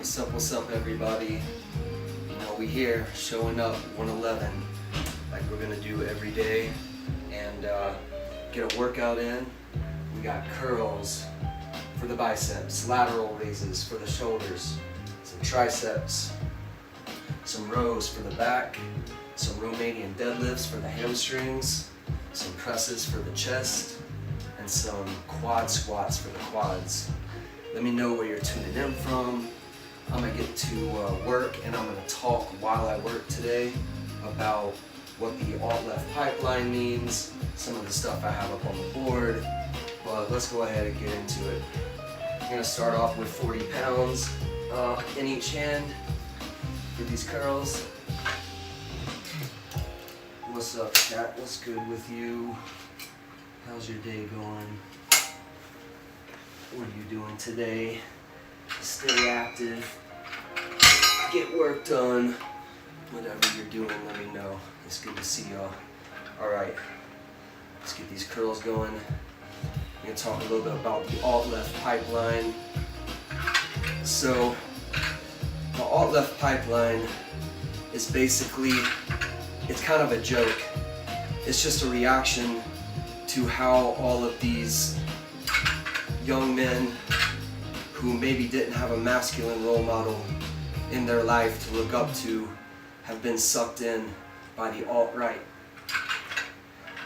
What's up everybody? You know, we here showing up 111 like we're gonna do every day and get a workout in. We got curls for the biceps, lateral raises for the shoulders, some triceps, some rows for the back, some Romanian deadlifts for the hamstrings, some presses for the chest, and some quad squats for the quads. Let me know where you're tuning in from. I'm gonna get to work and I'm gonna talk while I work today about what the alt-left pipeline means, some of the stuff I have up on the board, but let's go ahead and get into it. I'm gonna start off with 40 pounds in each hand for these curls. What's up, chat? What's good with you? How's your day going? What are you doing today? Stay active, get work done, whatever you're doing, let me know. It's good to see y'all. Alright, let's get these curls going. I'm going to talk a little bit about the alt-left pipeline. So, the alt-left pipeline is basically, it's kind of a joke. It's just a reaction to how all of these young men who maybe didn't have a masculine role model in their life to look up to have been sucked in by the alt-right.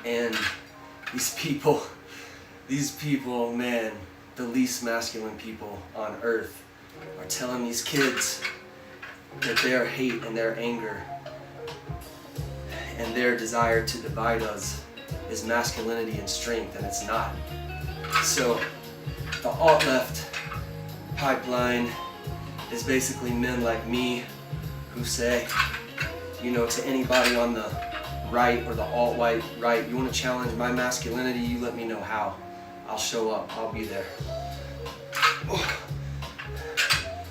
And these people, man, the least masculine people on earth are telling these kids that their hate and their anger and their desire to divide us is masculinity and strength, and it's not. So the alt-left pipeline is basically men like me who say, you know, to anybody on the right or the alt-right, you want to challenge my masculinity, you let me know how. I'll show up, I'll be there.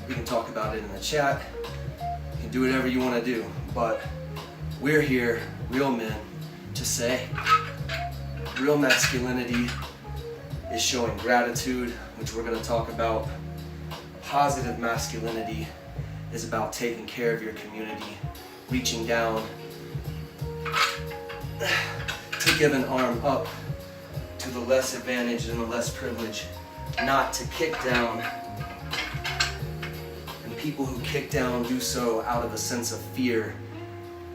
We can talk about it in the chat, you can do whatever you want to do, but we're here, real men, to say real masculinity is showing gratitude, which we're going to talk about. Positive masculinity is about taking care of your community, reaching down to give an arm up to the less advantaged and the less privileged, not to kick down. And people who kick down do so out of a sense of fear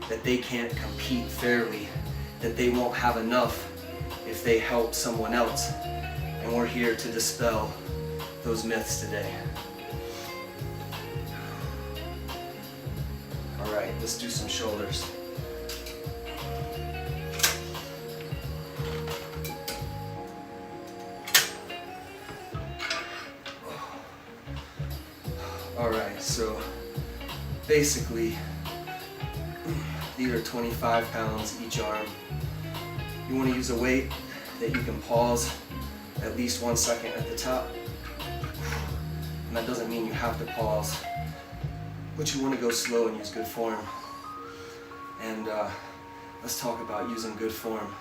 that they can't compete fairly, that they won't have enough if they help someone else. And we're here to dispel those myths today. Alright, let's do some shoulders. Alright, so basically, these are 25 pounds each arm. You want to use a weight that you can pause at least 1 second at the top. And that doesn't mean you have to pause, but you want to go slow and use good form. And let's talk about using good form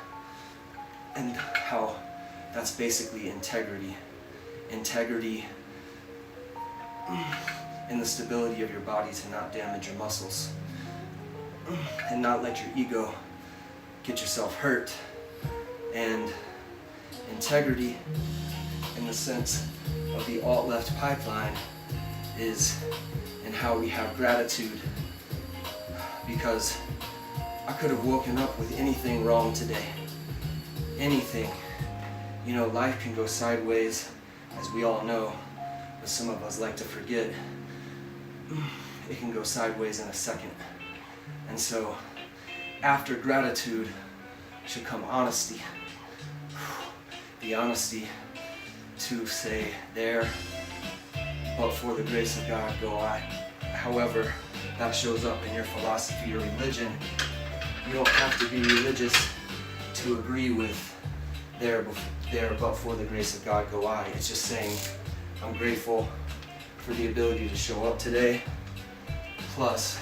and how that's basically integrity. Integrity in the stability of your body to not damage your muscles and not let your ego get yourself hurt. And integrity in the sense of the alt-left pipeline is in how we have gratitude, because I could have woken up with anything wrong today. Anything. You know, life can go sideways, as we all know, but some of us like to forget. It can go sideways in a second. And so, after gratitude should come honesty. The honesty to say, there, but for the grace of God go I. However that shows up in your philosophy or religion, you don't have to be religious to agree with there, but for the grace of God go I. It's just saying, I'm grateful for the ability to show up today, plus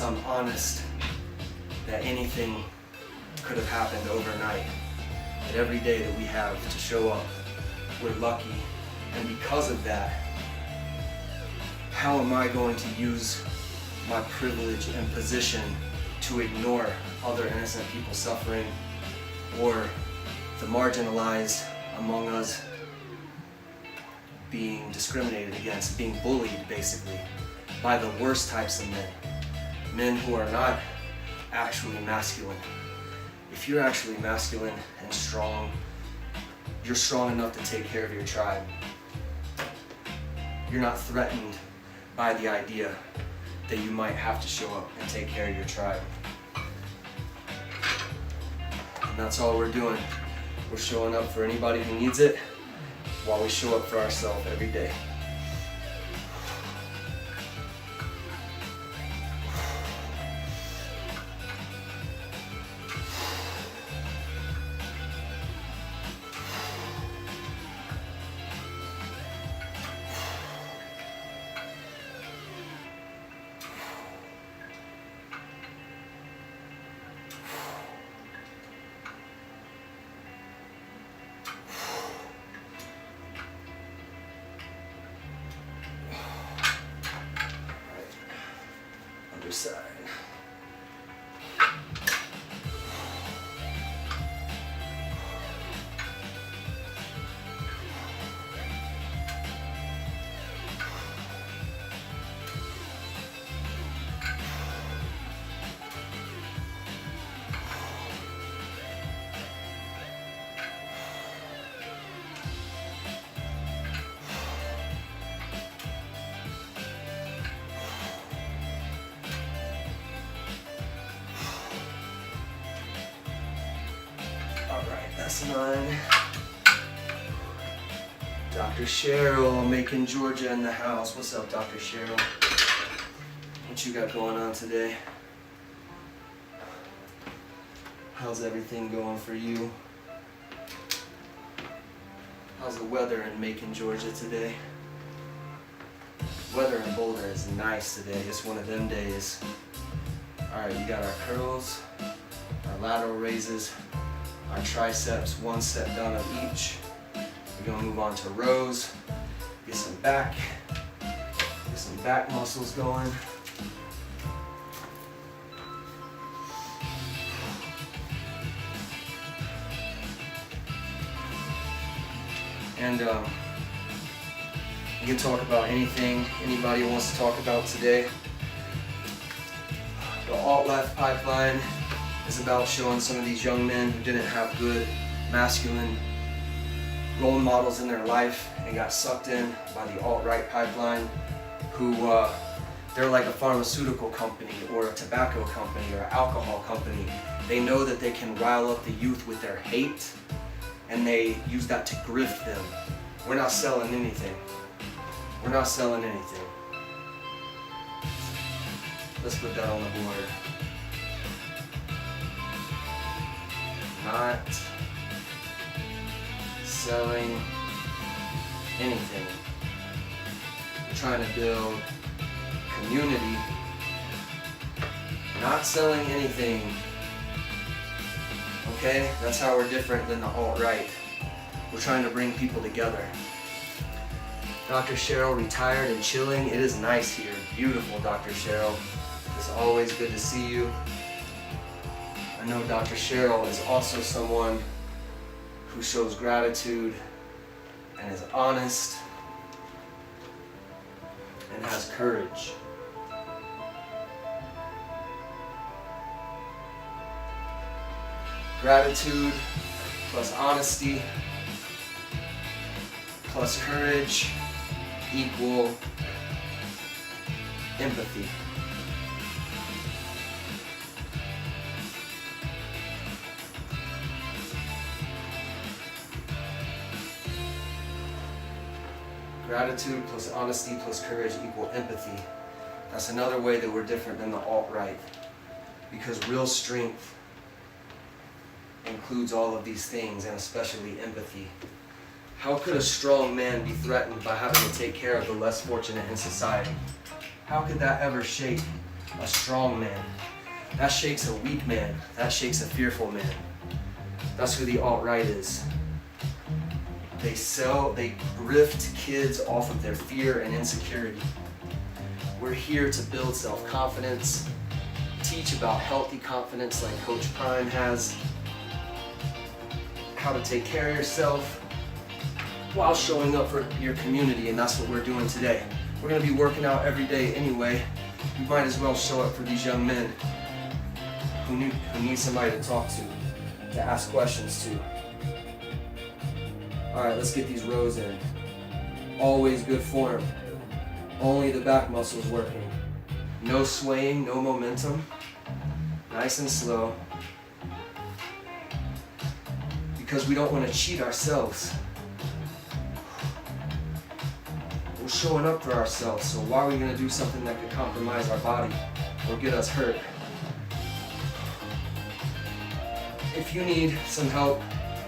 I'm honest that anything could have happened overnight. that every day that we have to show up, we're lucky. And because of that, how am I going to use my privilege and position to ignore other innocent people suffering, or the marginalized among us being discriminated against, being bullied basically by the worst types of men, men who are not actually masculine. If you're actually masculine and strong, you're strong enough to take care of your tribe. You're not threatened by the idea that you might have to show up and take care of your tribe. And that's all we're doing. We're showing up for anybody who needs it while we show up for ourselves every day. Other side. That's 9. Dr. Cheryl, Macon, Georgia in the house. What's up, Dr. Cheryl? What you got going on today? How's everything going for you? How's the weather in Macon, Georgia today? Weather in Boulder is nice today. It's one of them days. Alright, we got our curls, our lateral raises, our triceps, 1 set done of each. We're gonna move on to rows, get some back muscles going. And you can talk about anything anybody wants to talk about today. The alt-left pipeline is about showing some of these young men who didn't have good masculine role models in their life and got sucked in by the alt-right pipeline, who they're like a pharmaceutical company or a tobacco company or an alcohol company. They know that they can rile up the youth with their hate, and they use that to grift them. We're not selling anything. We're not selling anything. Let's put that on the board. Not selling anything. We're trying to build community. Not selling anything. Okay? That's how we're different than the alt-right. We're trying to bring people together. Dr. Cheryl, retired and chilling. It is nice here. Beautiful, Dr. Cheryl. It's always good to see you. I know Dr. Cheryl is also someone who shows gratitude and is honest and has courage. Gratitude plus honesty plus courage equal empathy. Gratitude plus honesty plus courage equal empathy. That's another way that we're different than the alt-right, because real strength includes all of these things, and especially empathy. How could a strong man be threatened by having to take care of the less fortunate in society? How could that ever shake a strong man? That shakes a weak man. That shakes a fearful man. That's who the alt-right is. They grift kids off of their fear and insecurity. We're here to build self-confidence, teach about healthy confidence like Coach Prime has, how to take care of yourself while showing up for your community, and that's what we're doing today. We're going to be working out every day anyway. You might as well show up for these young men who need somebody to talk to ask questions to. All right, let's get these rows in. Always good form. Only the back muscles working. No swaying, no momentum. Nice and slow. Because we don't want to cheat ourselves. We're showing up for ourselves, so why are we going to do something that could compromise our body or get us hurt? If you need some help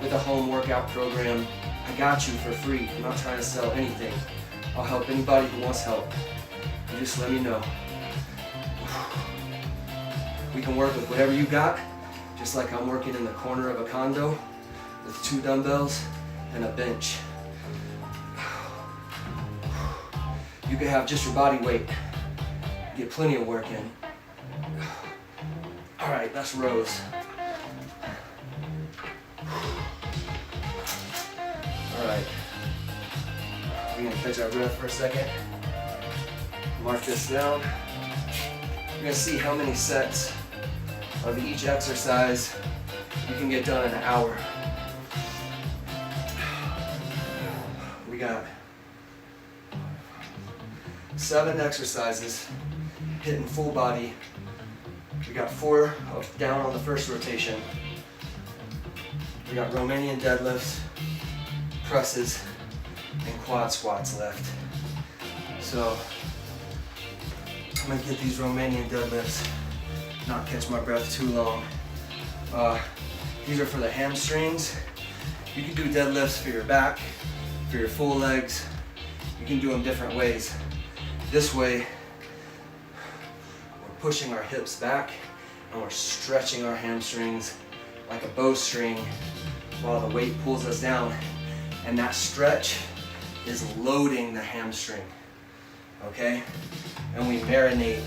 with a home workout program, I got you for free. I'm not trying to sell anything. I'll help anybody who wants help. You just let me know. We can work with whatever you got, just like I'm working in the corner of a condo with 2 dumbbells and a bench. You can have just your body weight. Get plenty of work in. All right, that's rows. All right, we're gonna catch our breath for a second. Mark this down. You're gonna see how many sets of each exercise you can get done in an hour. We got 7 exercises, hitting full body. We got 4 up down on the first rotation. We got Romanian deadlifts, presses, and quad squats left. So I'm gonna get these Romanian deadlifts, not catch my breath too long. These are for the hamstrings. You can do deadlifts for your back, for your full legs. You can do them different ways. This way, we're pushing our hips back and we're stretching our hamstrings like a bowstring while the weight pulls us down. And that stretch is loading the hamstring, okay? And we marinate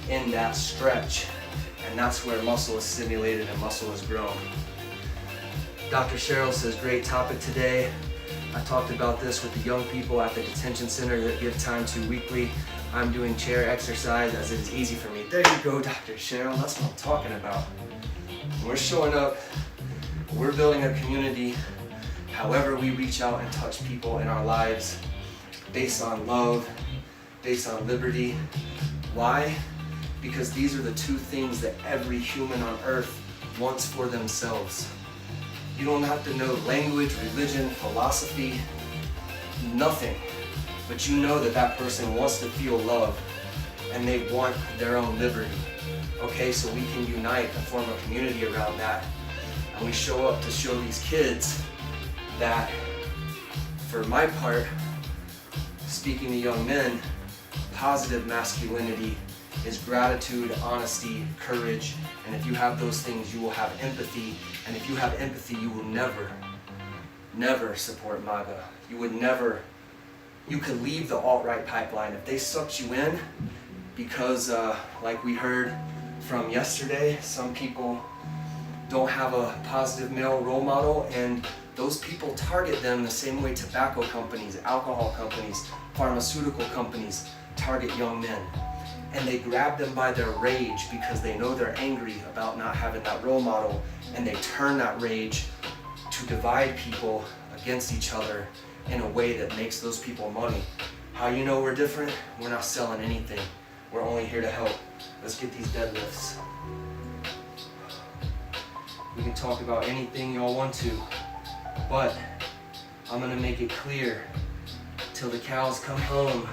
in that stretch, and that's where muscle is stimulated and muscle is grown. Dr. Cheryl says, great topic today. I talked about this with the young people at the detention center that give time to weekly. I'm doing chair exercise as it is easy for me. There you go, Dr. Cheryl, that's what I'm talking about. We're showing up, we're building a community. However we reach out and touch people in our lives based on love, based on liberty. Why? Because these are the 2 things that every human on earth wants for themselves. You don't have to know language, religion, philosophy, nothing. But you know that that person wants to feel love and they want their own liberty. Okay, so we can unite and form a community around that. And we show up to show these kids that, for my part, speaking to young men, positive masculinity is gratitude, honesty, courage, and if you have those things, you will have empathy, and if you have empathy, you will never support MAGA. You could leave the alt-right pipeline. If they sucked you in, because like we heard from yesterday, some people don't have a positive male role model, and those people target them the same way tobacco companies, alcohol companies, pharmaceutical companies target young men. And they grab them by their rage because they know they're angry about not having that role model, and they turn that rage to divide people against each other in a way that makes those people money. How you know we're different? We're not selling anything. We're only here to help. Let's get these deadlifts. We can talk about anything y'all want to, but I'm gonna make it clear till the cows come home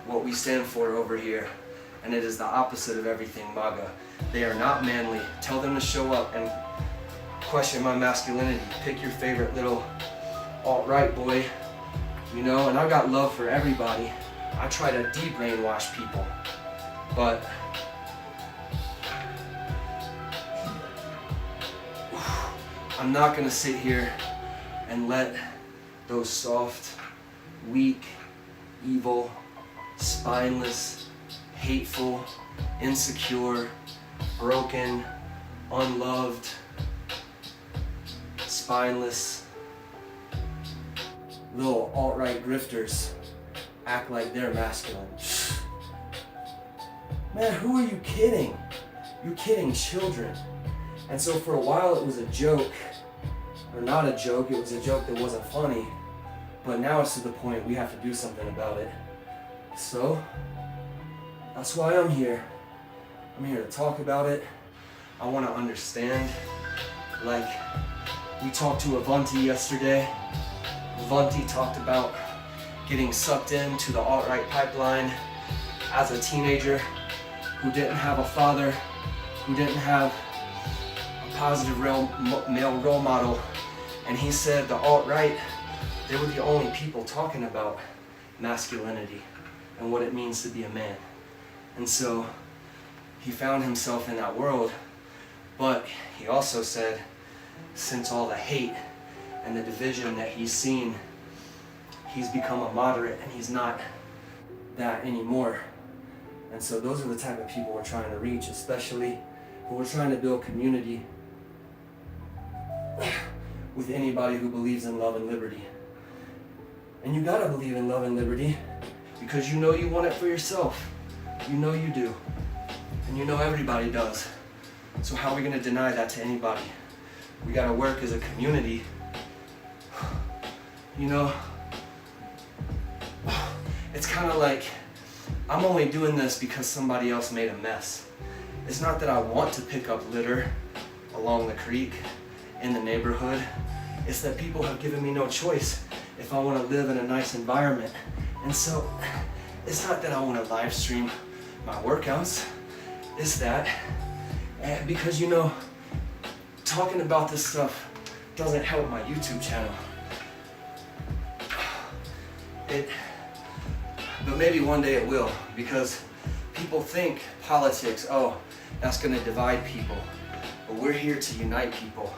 what we stand for over here, and it is the opposite of everything MAGA. They are not manly. Tell them to show up and question my masculinity. Pick your favorite little alt-right boy, you know, and I've got love for everybody. I try to de-brainwash people, but I'm not gonna sit here and let those soft, weak, evil, spineless, hateful, insecure, broken, unloved, spineless, little alt-right grifters act like they're masculine. Man, who are you kidding? You're kidding children. And so for a while it was a joke, or not a joke, it was a joke that wasn't funny, but now it's to the point we have to do something about it. So, that's why I'm here. I'm here to talk about it. I want to understand. Like, we talked to Avanti yesterday. Avanti talked about getting sucked into the alt-right pipeline as a teenager who didn't have a father, who didn't have a positive male role model. And he said the alt-right, they were the only people talking about masculinity and what it means to be a man. And so he found himself in that world, but he also said, since all the hate and the division that he's seen, he's become a moderate and he's not that anymore. And so those are the type of people we're trying to reach, especially when we're trying to build community with anybody who believes in love and liberty. And you gotta believe in love and liberty because you know you want it for yourself. You know you do. And you know everybody does. So how are we gonna deny that to anybody? We gotta work as a community. You know, it's kind of like I'm only doing this because somebody else made a mess. It's not that I want to pick up litter along the creek in the neighborhood. It's that people have given me no choice if I want to live in a nice environment. And so it's not that I want to live stream my workouts. It's that because, you know, talking about this stuff doesn't help my YouTube channel. But maybe one day it will, because people think politics, oh, that's going to divide people. But we're here to unite people.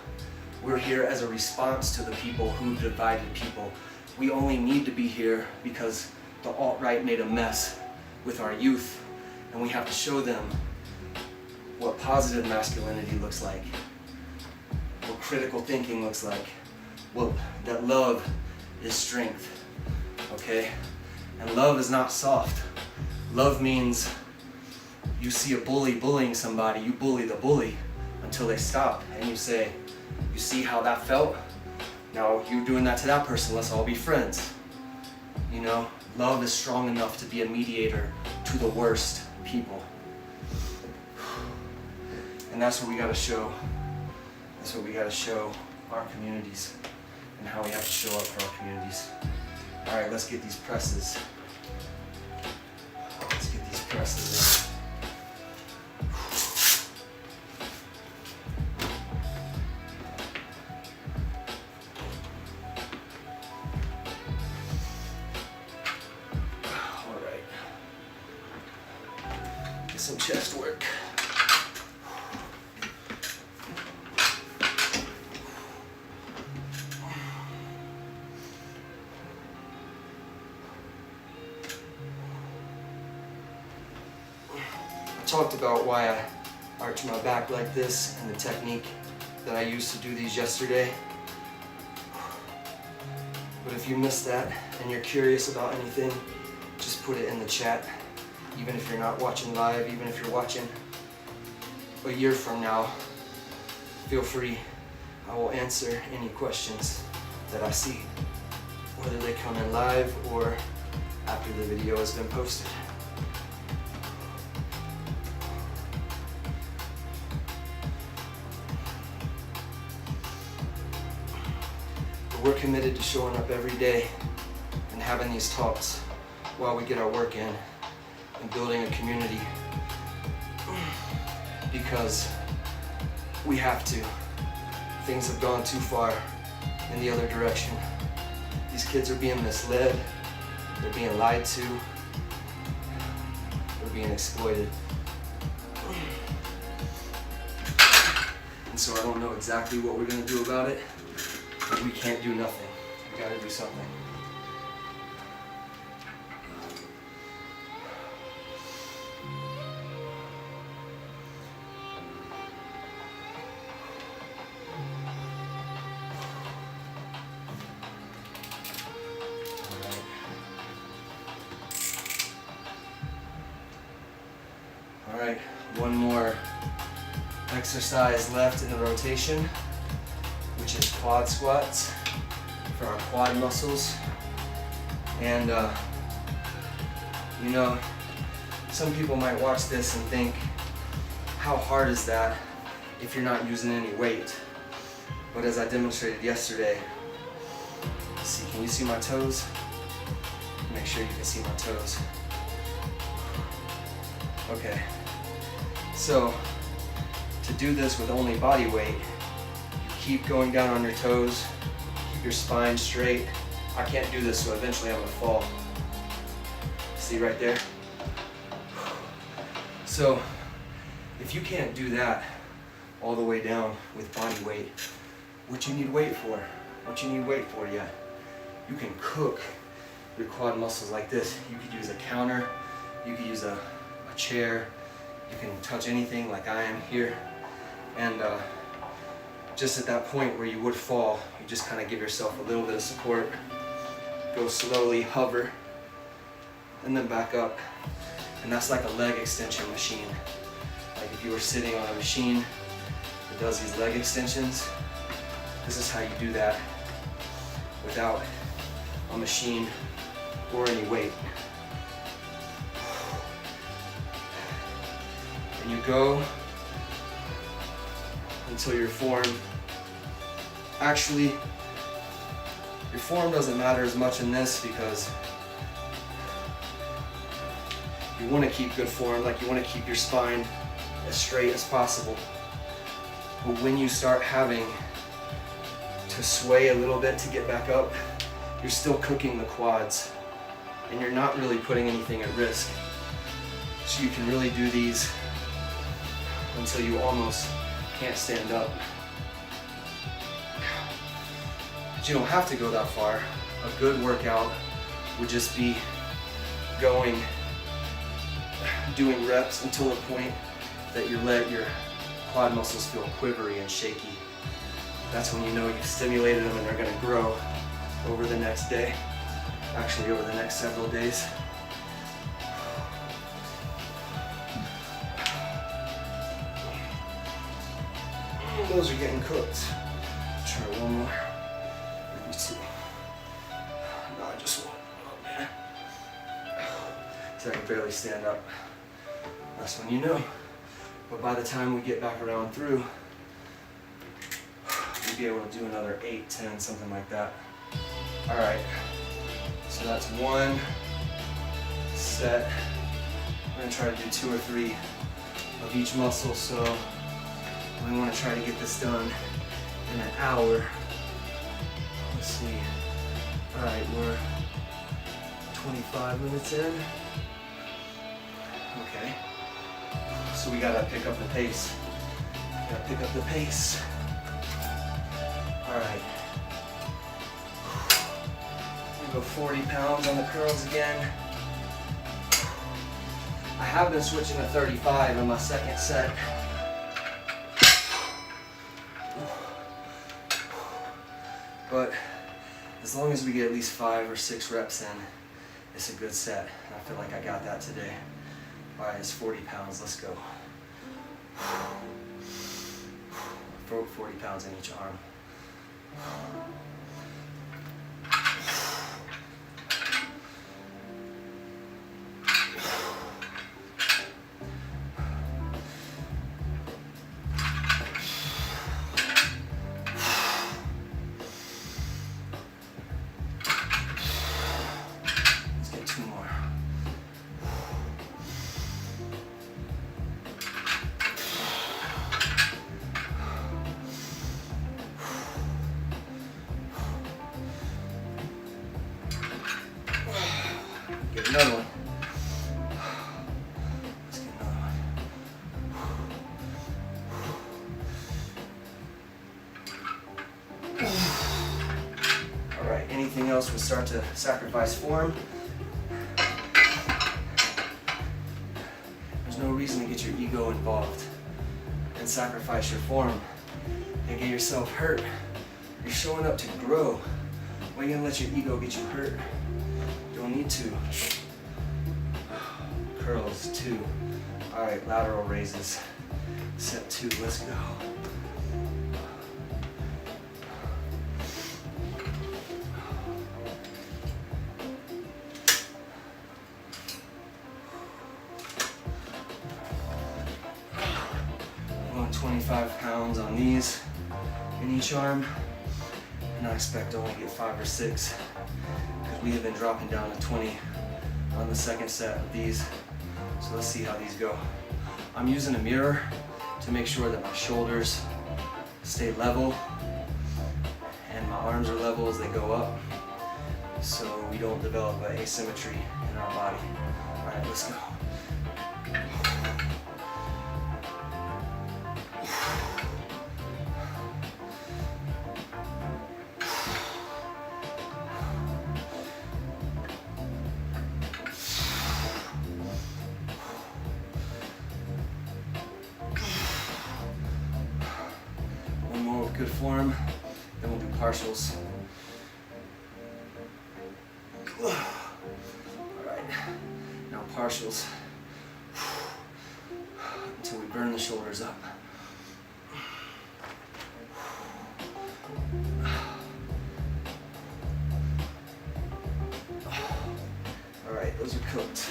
We're here as a response to the people who divided people. We only need to be here because the alt-right made a mess with our youth, and we have to show them what positive masculinity looks like, what critical thinking looks like, that love is strength, okay? And love is not soft. Love means you see a bully bullying somebody, you bully the bully until they stop, and you say, you see how that felt? Now you're doing that to that person, let's all be friends. You know, love is strong enough to be a mediator to the worst people. And that's what we gotta show. That's what we gotta show our communities and how we have to show up for our communities. All right, let's get these presses. Let's get these presses in. All right. Get some chest work. Talked about why I arch my back like this and the technique that I used to do these yesterday. But if you missed that and you're curious about anything, just put it in the chat. Even if you're not watching live, even if you're watching a year from now, feel free. I will answer any questions that I see, whether they come in live or after the video has been posted. We're committed to showing up every day and having these talks while we get our work in and building a community, because we have to. Things have gone too far in the other direction. These kids are being misled, they're being lied to, they're being exploited. And so I don't know exactly what we're gonna do about it, but we can't do nothing. We gotta do something. All right, one more exercise left in the rotation, which is quad squats for our quad muscles. And you know, some people might watch this and think, how hard is that if you're not using any weight? But as I demonstrated yesterday, see, can you see my toes? Make sure you can see my toes. Okay, so to do this with only body weight, you keep going down on your toes, keep your spine straight. I can't do this, so eventually I'm gonna fall. See right there? So if you can't do that all the way down with body weight, what you need weight for? What you need weight for yet? You can cook your quad muscles like this. You could use a counter, you could use a chair, you can touch anything like I am here, and just at that point where you would fall, you just kind of give yourself a little bit of support, go slowly, hover, and then back up. And that's like a leg extension machine. Like if you were sitting on a machine that does these leg extensions, this is how you do that without a machine or any weight. And you go until your form, actually, your form doesn't matter as much in this because you want to keep good form, like you want to keep your spine as straight as possible. But when you start having to sway a little bit to get back up, you're still cooking the quads and you're not really putting anything at risk. So you can really do these until you almost can't stand up. But you don't have to go that far. A good workout would just be doing reps until the point that you let your quad muscles feel quivery and shaky. That's when you know you've stimulated them and they're gonna grow over the next day, actually over the next several days. Those are getting cooked. Try one more. Let me see. No, just one. Oh man. So I can barely stand up. That's when you know. But by the time we get back around through, you'll be able to do another 8, 10, something like that. All right. So that's one set. We're gonna try to do 2 or 3 of each muscle. So we want to try to get this done in an hour. Let's see. All right, we're 25 minutes in. Okay. So we gotta pick up the pace. Gotta pick up the pace. All right. We'll go 40 pounds on the curls again. I have been switching to 35 in my second set. But as long as we get at least 5 or 6 reps in, it's a good set. And I feel like I got that today. All right, it's 40 pounds, let's go. 40 pounds in each arm. Another one. Let's get another one. anything else would start to sacrifice form. There's no reason to get your ego involved and sacrifice your form and get yourself hurt. You're showing up to grow. Why are you gonna let your ego get you hurt? You don't need to. Curls, 2. All right, lateral raises. Set 2, let's go. Going 25 pounds on these in each arm. And I expect to only get 5 or 6 because we have been dropping down to 20 on the second set of these. So let's see how these go. I'm using a mirror to make sure that my shoulders stay level and my arms are level as they go up, so we don't develop an asymmetry in our body. All right, let's go. Good form, then we'll do partials. All right, now partials until we burn the shoulders up. All right, those are cooked.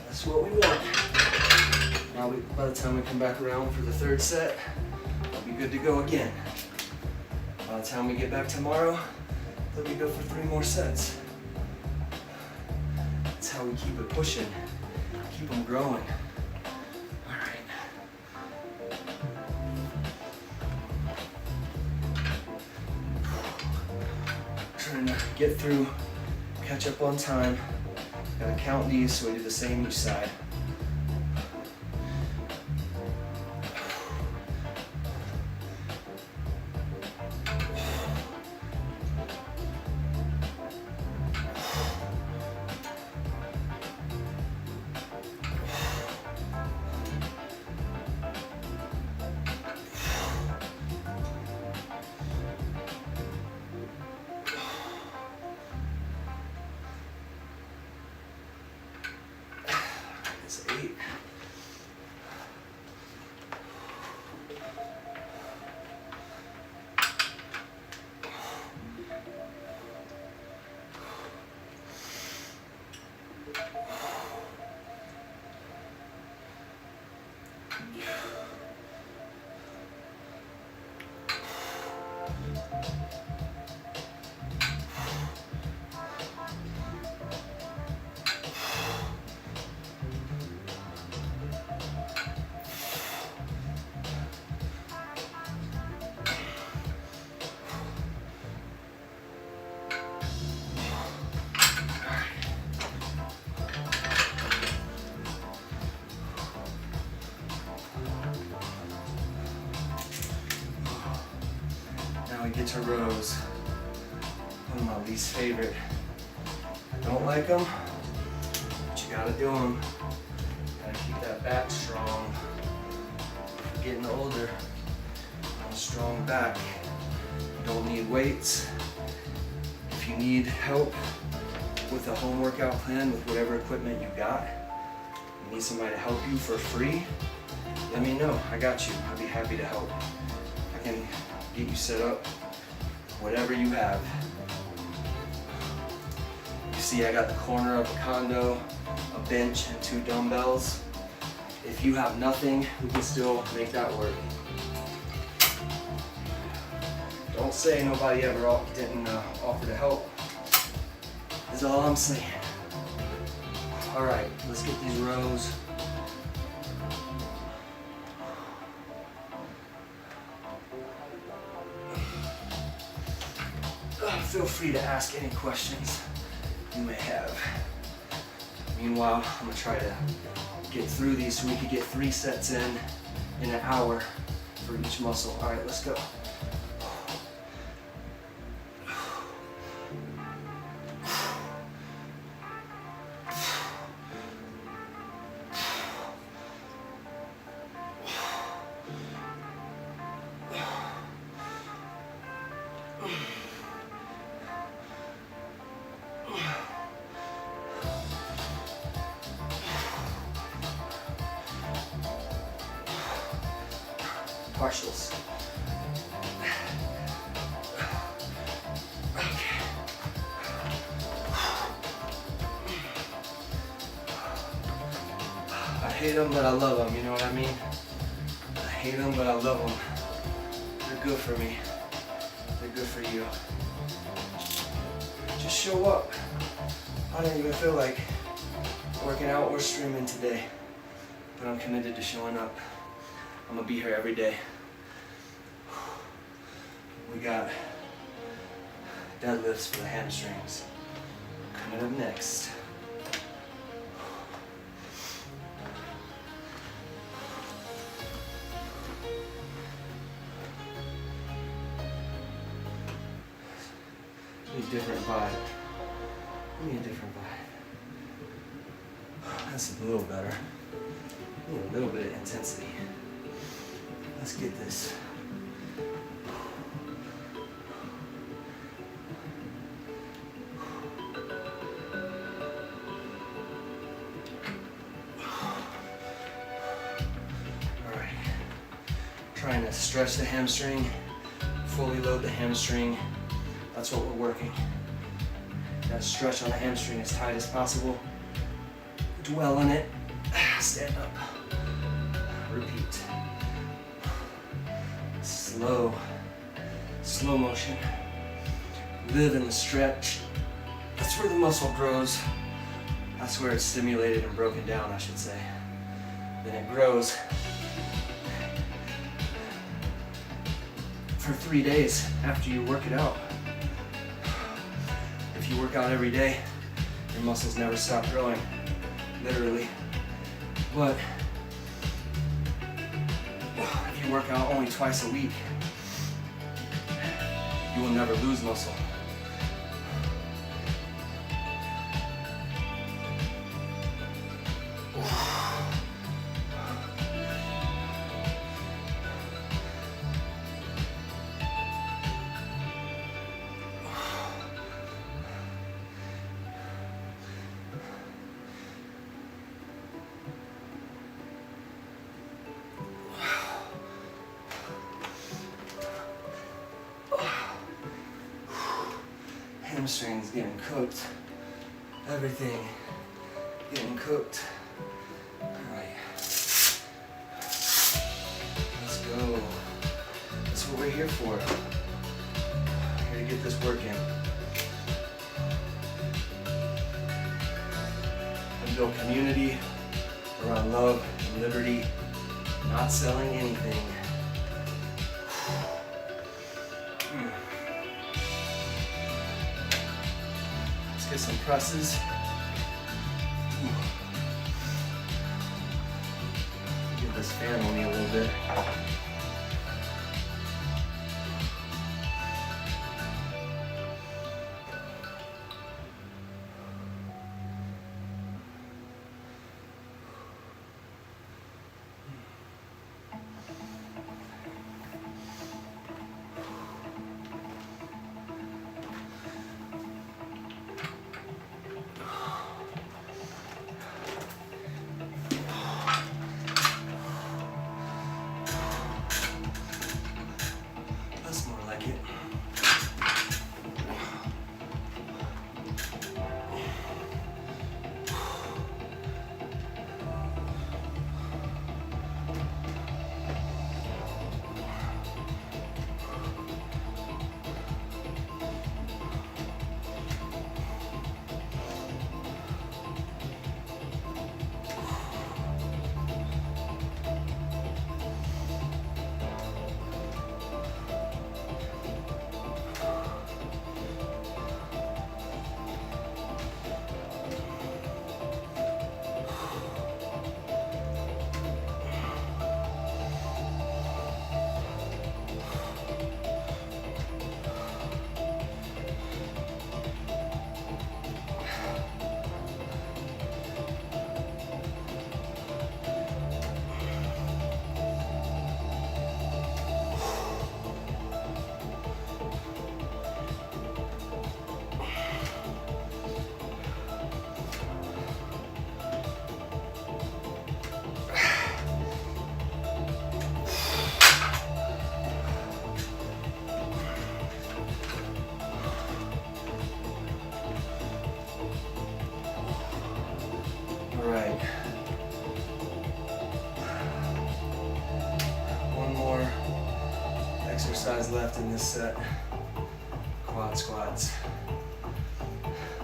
That's what we want. Now, by the time we come back around for the third set, we'll be good to go again. By the time we get back tomorrow, they'll be good for 3 more sets. That's how we keep it pushing, keep them growing. All right. Trying to get through, catch up on time. Gotta count these so we do the same each side. That's 8. Get to rows. One of my least favorite. I don't like them, but you gotta do them. Gotta keep that back strong. Getting older, on a strong back. You don't need weights. If you need help with a home workout plan with whatever equipment you got, you need somebody to help you for free, let me know. I got you. I'd be happy to help. I can get you set up, whatever you have. You see I got the corner of a condo, a bench, and 2 dumbbells. If you have nothing, we can still make that work. Don't say nobody ever didn't offer to help, is all I'm saying. All right, let's get these rows. Feel free to ask any questions you may have. Meanwhile, I'm gonna try to get through these so we can get 3 sets in an hour for each muscle. All right, let's go. Partials. Okay. I hate them, but I love them, you know what I mean? I hate them, but I love them. They're good for me. They're good for you. Just show up. I don't even feel like working out or streaming today, but I'm committed to showing up. I'm gonna be here every day. We got deadlifts for the hamstrings. Coming up next. Need a different vibe. We need a different vibe. That's a little better. We need a little bit of intensity. Let's get this. All right. Trying to stretch the hamstring, fully load the hamstring. That's what we're working. That stretch on the hamstring as tight as possible. Dwell on it. Stand up. Repeat. Slow motion. Live in the stretch. That's where the muscle grows. That's where it's stimulated and broken down, I should say. Then it grows for 3 days after you work it out. If you work out every day, your muscles never stop growing, literally. But if you work out only twice a week, you will never lose muscle. Hamstrings getting cooked. Everything getting cooked. Alright. Let's go. That's what we're here for. Here to get this work in. And build community around love and liberty. Not selling anything. Get some presses. Get this fan on me a little bit. left in this set. Quad squats.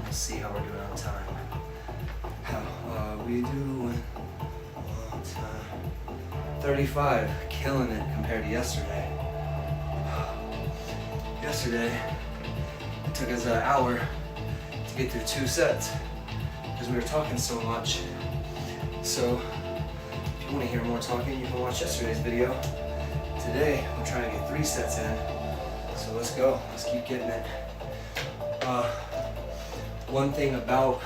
Let's see how we're doing on time. How are we doing on time? 35, killing it compared to yesterday. Yesterday, it took us an hour to get through 2 sets because we were talking so much. So, if you want to hear more talking, you can watch yesterday's video. Today, we're trying to get 3 sets in. So let's go, let's keep getting it. One thing about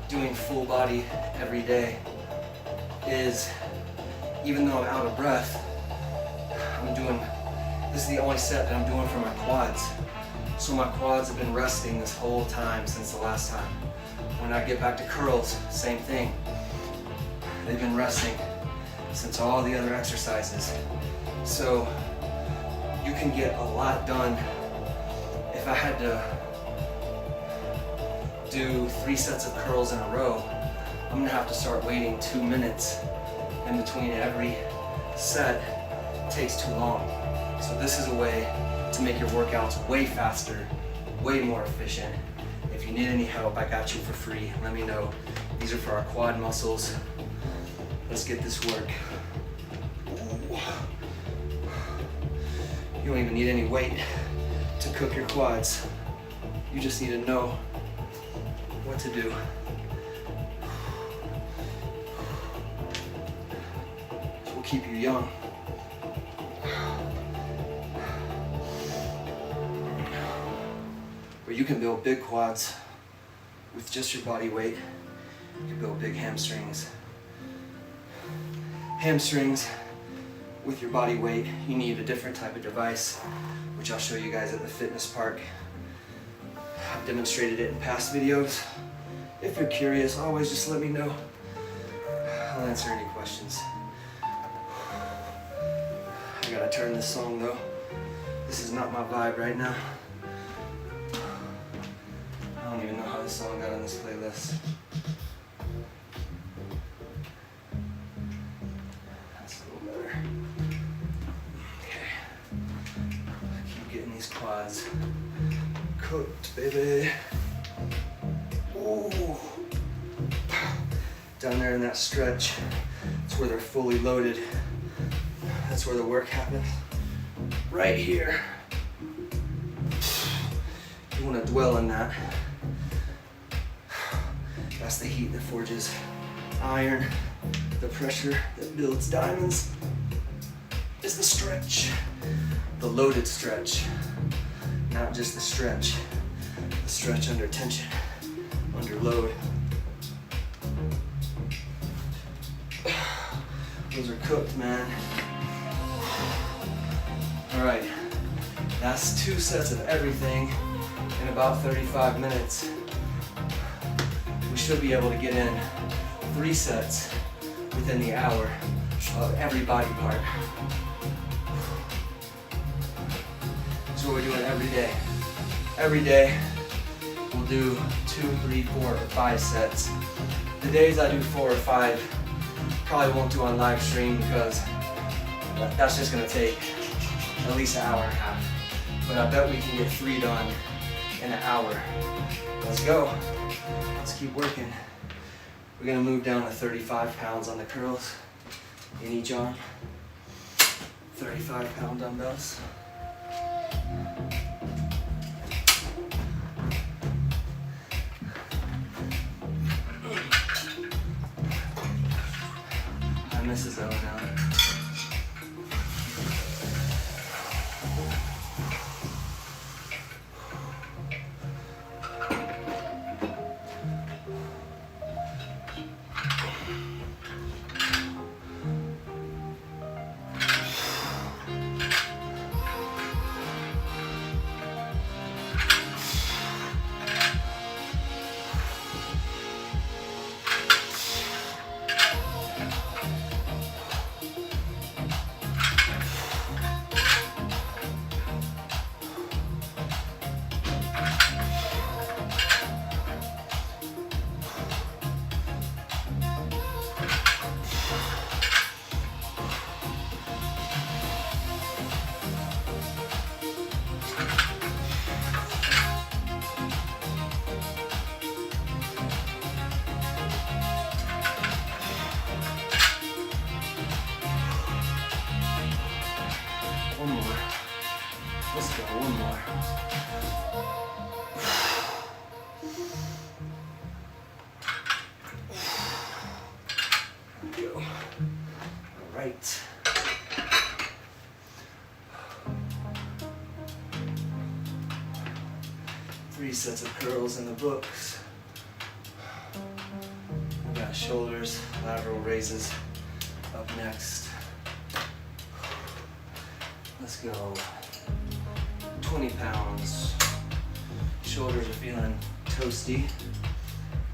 doing full body every day is, even though I'm out of breath, this is the only set that I'm doing for my quads. So my quads have been resting this whole time since the last time. When I get back to curls, same thing. They've been resting since all the other exercises. So you can get a lot done. If I had to do 3 sets of curls in a row, I'm gonna have to start waiting 2 minutes in between every set. It takes too long. So this is a way to make your workouts way faster, way more efficient. If you need any help, I got you for free. Let me know. These are for our quad muscles. Let's get this work. You don't even need any weight to cook your quads. You just need to know what to do. This will keep you young. Or you can build big quads with just your body weight. You can build big hamstrings. Hamstrings with your body weight, you need a different type of device, which I'll show you guys at the fitness park. I've demonstrated it in past videos. If you're curious, always just let me know. I'll answer any questions. I gotta turn this song though. This is not my vibe right now. I don't even know how this song got on this playlist. That's a little better. Okay. Keep getting these quads cooked, baby. Ooh. Down there in that stretch, it's where they're fully loaded. That's where the work happens. Right here. You want to dwell on that. That's the heat that forges iron. The pressure that builds diamonds is the stretch. The loaded stretch. Not just the stretch under tension, under load. Those are cooked, man. All right, that's 2 sets of everything in about 35 minutes. We should be able to get in 3 sets within the hour of every body part. This is what we're doing every day. Every day, we'll do 2, 3, 4, or 5 sets. The days I do 4 or 5, probably won't do on live stream because that's just gonna take at least an hour and a half. But I bet we can get 3 done in an hour. Let's go. Let's keep working. We're gonna move down to 35 pounds on the curls in each arm. 35-pound dumbbells. I miss this though now. 3 sets of curls in the books. We got shoulders, lateral raises up next. Let's go. 20 pounds. Shoulders are feeling toasty,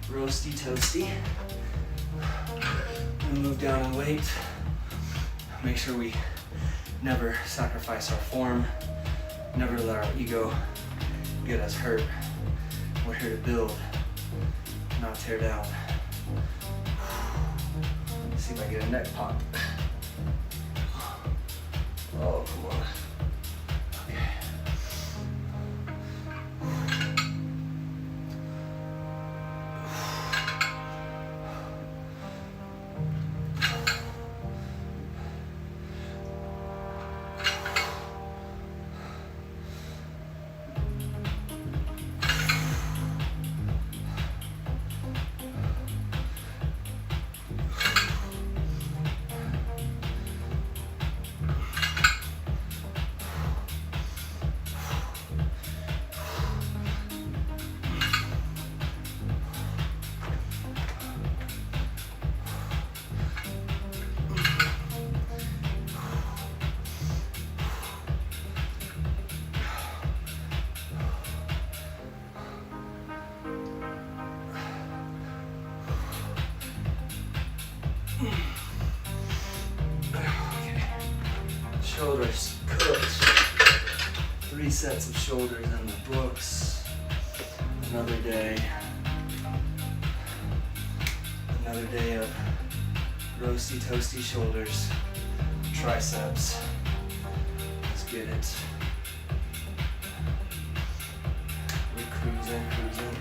roasty, toasty. We move down in weight. Make sure we never sacrifice our form, never let our ego get us hurt. We're here to build, not tear down. Let's see if I get a neck pop. Oh, come on. Okay. Shoulders, curls. 3 sets of shoulders in the books. Another day. Another day of roasty, toasty shoulders, triceps. Let's get it. We're cruising, cruising.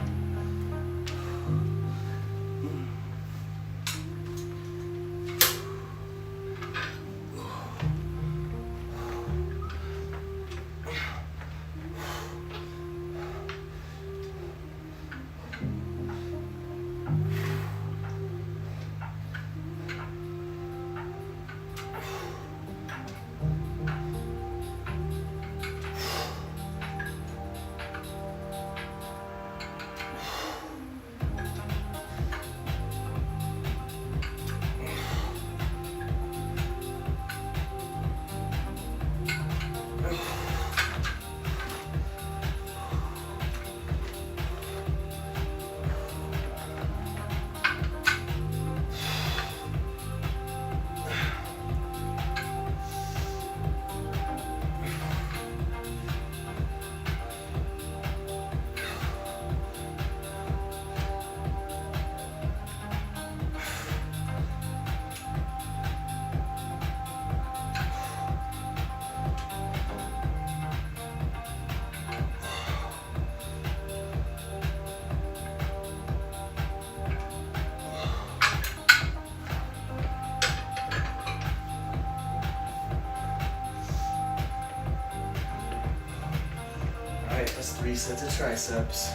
That's 3 sets of triceps.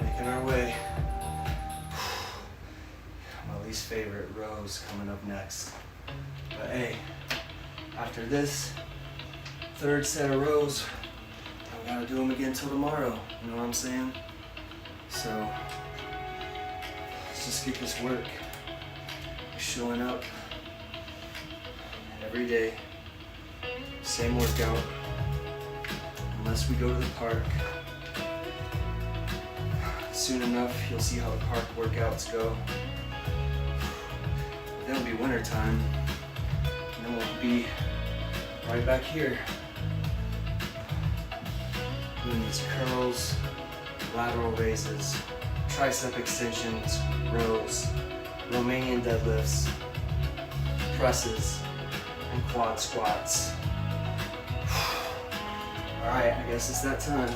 Making our way. My least favorite rows coming up next. But hey, after this 3rd set of rows, I gotta do them again till tomorrow. You know what I'm saying? So let's just get this work. Showing up every day. Same workout. Unless we go to the park. Soon enough, you'll see how the park workouts go. Then it'll be winter time, and then we'll be right back here doing these curls, lateral raises, tricep extensions, rows, Romanian deadlifts, presses, and quad squats. Alright, I guess it's that time.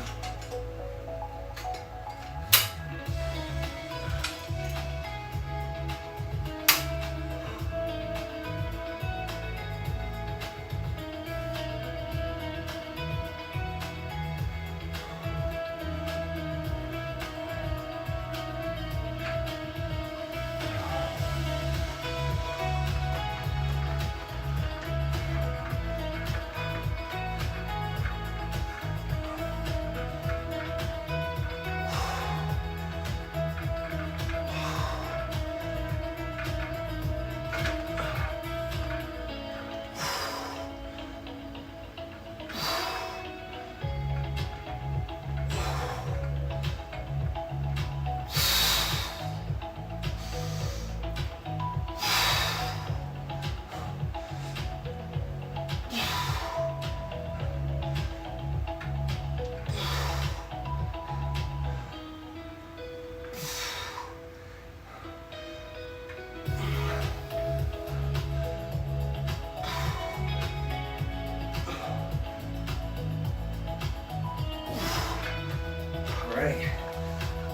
right.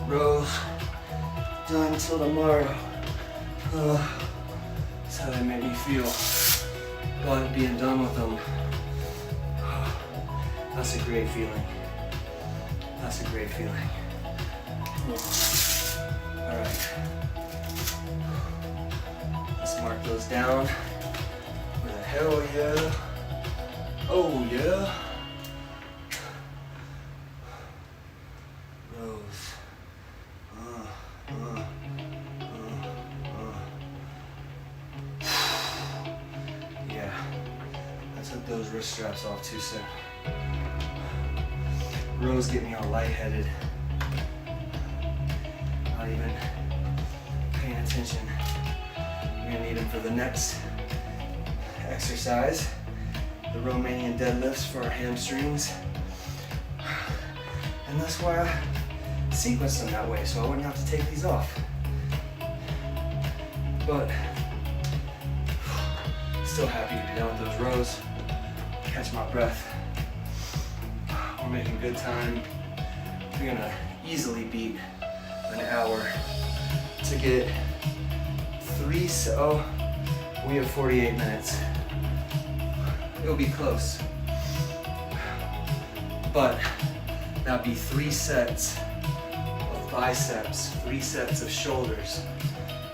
Rows done till tomorrow. That's how they make me feel about being done with them. That's a great feeling. That's a great feeling. All right. Let's mark those down. With a hell yeah. Oh yeah. Rows. Yeah. I took those wrist straps off too soon. Rows get me all lightheaded. Not even paying attention. We're gonna need them for the next exercise. The Romanian deadlifts for our hamstrings. And that's why I sequenced them that way, so I wouldn't have to take these off. But still happy to be done with those rows. Catch my breath. We're making good time. We're gonna easily beat an hour to get we have 48 minutes. It'll be close. But that'd be 3 sets of biceps, 3 sets of shoulders,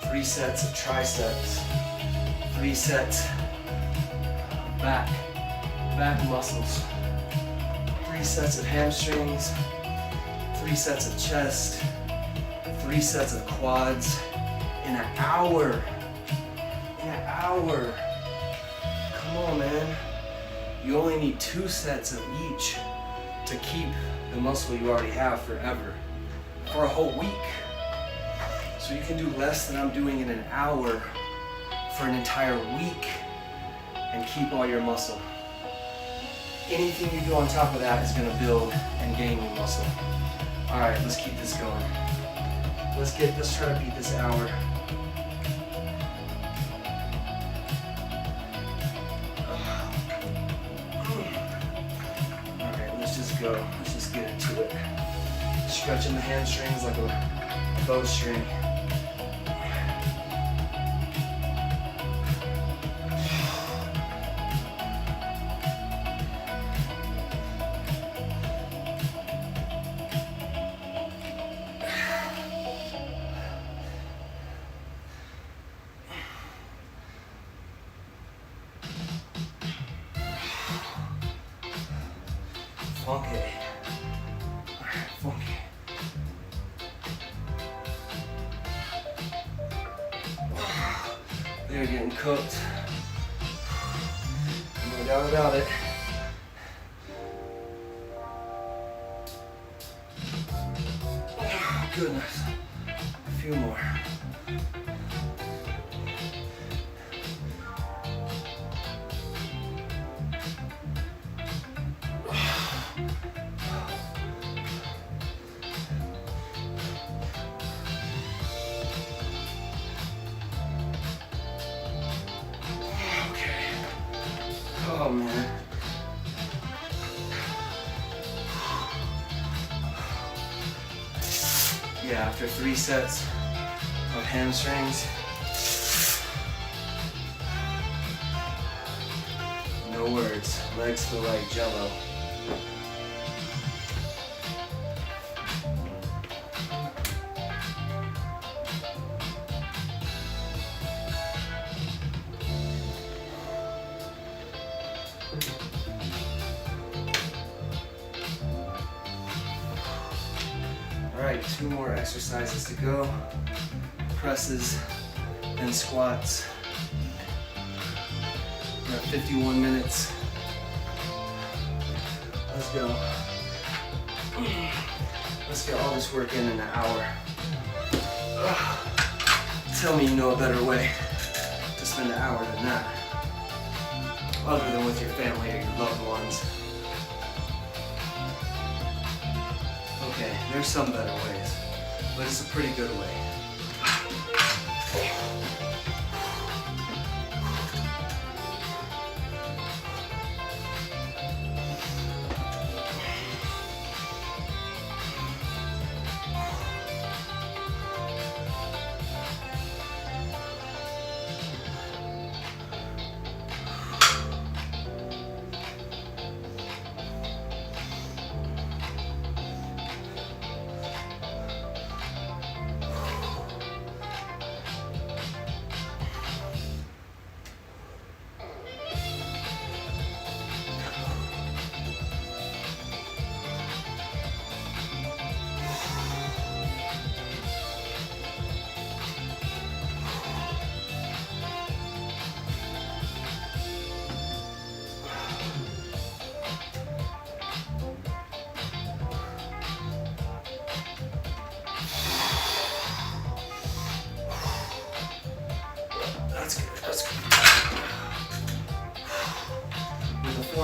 3 sets of triceps, 3 sets of back muscles, 3 sets of hamstrings, 3 sets of chest, 3 sets of quads in an hour. In an hour. Come on, man. You only need 2 sets of each to keep the muscle you already have forever, for a whole week. So you can do less than I'm doing in an hour for an entire week and keep all your muscle. Anything you do on top of that is gonna build and gain new muscle. All right, let's keep this going. Let's try to beat this hour. All right, let's just go. Let's just get into it. Stretching the hamstrings like a bowstring. Funky. Funky. They're getting cooked. No doubt about it. Oh, goodness. A few more. Oh man. Yeah, after 3 sets of hamstrings, no words. Legs feel like jello. All right, 2 more exercises to go. Presses and squats. We're at 51 minutes. Let's go. Let's get all this work in an hour. Tell me you know a better way to spend an hour than that, other than with your family or your loved ones. Okay, there's some better ways, but it's a pretty good way.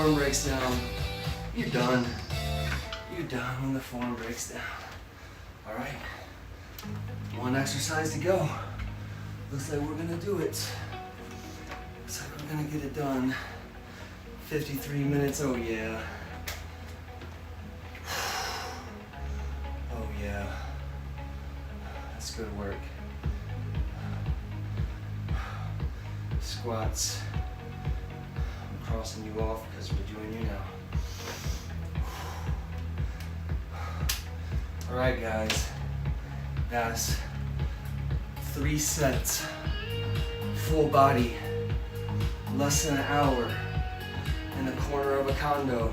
form breaks down, you're done. You're done when the form breaks down. All right, one exercise to go. Looks like we're gonna do it. Looks like we're gonna get it done. 53 minutes, oh yeah. Oh yeah. That's good work. Squats. I'm crossing you off because we're doing you now. All right, guys. That's 3 sets, full body, less than an hour, in the corner of a condo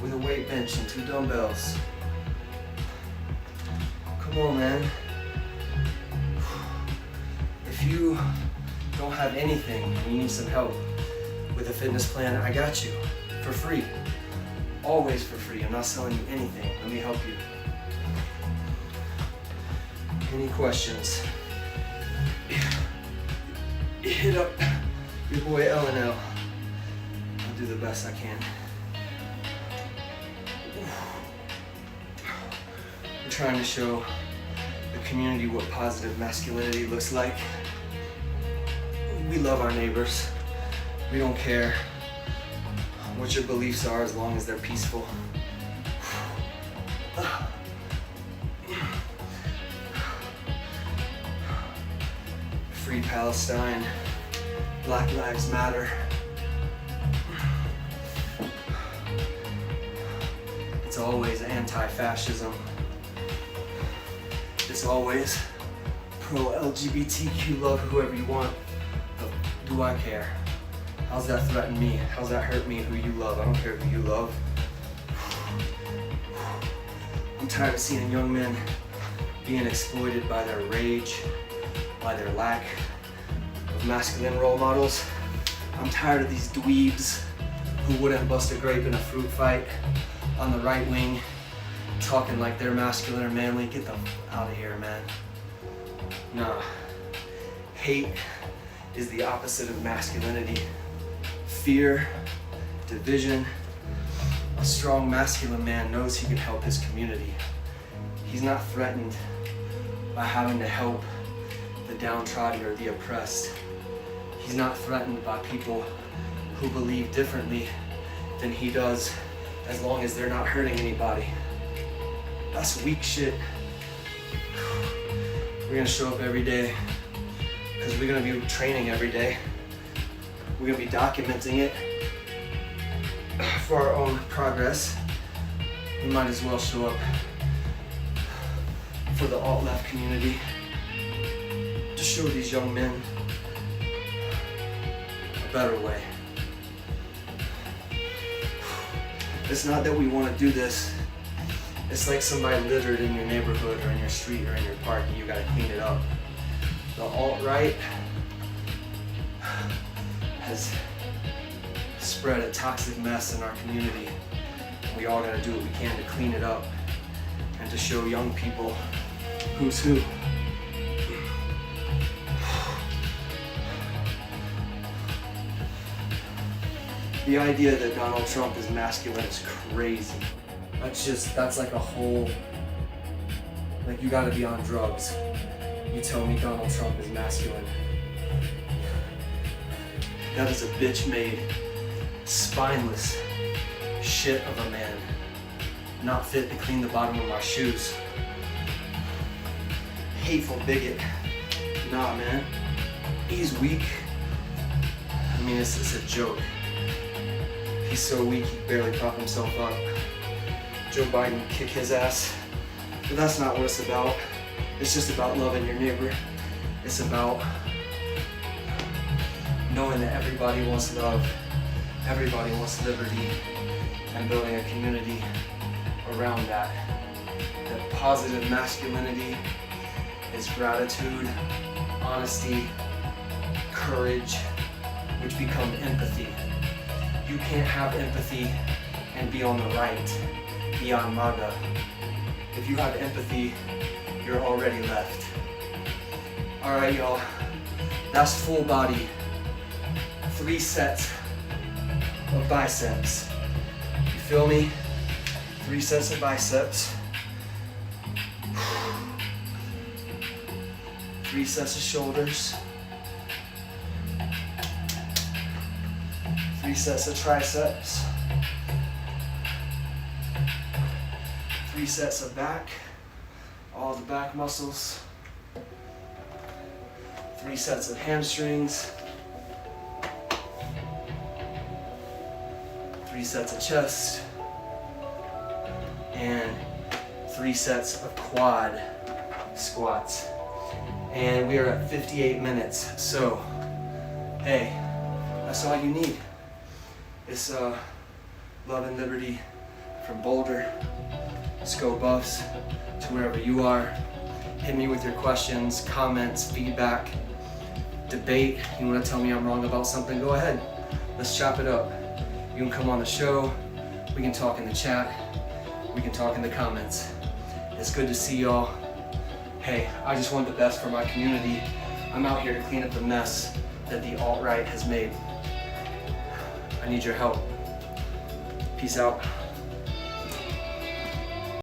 with a weight bench and 2 dumbbells. Come on, man. If you don't have anything and you need some help with a fitness plan, I got you for free. Always for free. I'm not selling you anything. Let me help you. Any questions? Hit up your boy L&L. I'll do the best I can. I'm trying to show the community what positive masculinity looks like. We love our neighbors. We don't care what your beliefs are as long as they're peaceful. Free Palestine. Black Lives Matter. It's always anti-fascism. It's always pro-LGBTQ, love whoever you want. But do I care? How's that threaten me? How's that hurt me, who you love? I don't care who you love. I'm tired of seeing young men being exploited by their rage, by their lack of masculine role models. I'm tired of these dweebs who wouldn't bust a grape in a fruit fight on the right wing, talking like they're masculine or manly. Get them out of here, man. Nah. Hate is the opposite of masculinity. Fear, division. A strong masculine man knows he can help his community. He's not threatened by having to help the downtrodden or the oppressed. He's not threatened by people who believe differently than he does, as long as they're not hurting anybody. That's weak shit. We're gonna show up every day because we're gonna be training every day. We're gonna be documenting it for our own progress. We might as well show up for the alt-left community to show these young men a better way. It's not that we want to do this. It's like somebody littered in your neighborhood or in your street or in your park and you gotta clean it up. The alt-right has spread a toxic mess in our community. We all gotta do what we can to clean it up and to show young people who's who. The idea that Donald Trump is masculine is crazy. That's like a whole, like you gotta be on drugs. You tell me Donald Trump is masculine. That is a bitch-made, spineless shit of a man. Not fit to clean the bottom of my shoes. Hateful bigot. Nah, man. He's weak. I mean, it's a joke. He's so weak he can barely prop himself up. Joe Biden can kick his ass. But that's not what it's about. It's just about loving your neighbor. It's about knowing that everybody wants love, everybody wants liberty, and building a community around that. That positive masculinity is gratitude, honesty, courage, which become empathy. You can't have empathy and be on the right, beyond MAGA. If you have empathy, you're already left. All right, y'all, that's full body, 3 sets of biceps. Feel me? 3 sets of biceps. 3 sets of shoulders. 3 sets of triceps. 3 sets of back, all the back muscles. 3 sets of hamstrings. 3 sets of chest. And 3 sets of quad squats. And we are at 58 minutes. So, hey, that's all you need. It's love and liberty from Boulder. Go Buffs to wherever you are. Hit me with your questions, comments, feedback, debate. You want to tell me I'm wrong about something? Go ahead. Let's chop it up. You can come on the show. We can talk in the chat. We can talk in the comments. It's good to see y'all. Hey, I just want the best for my community. I'm out here to clean up the mess that the alt-right has made. I need your help. Peace out.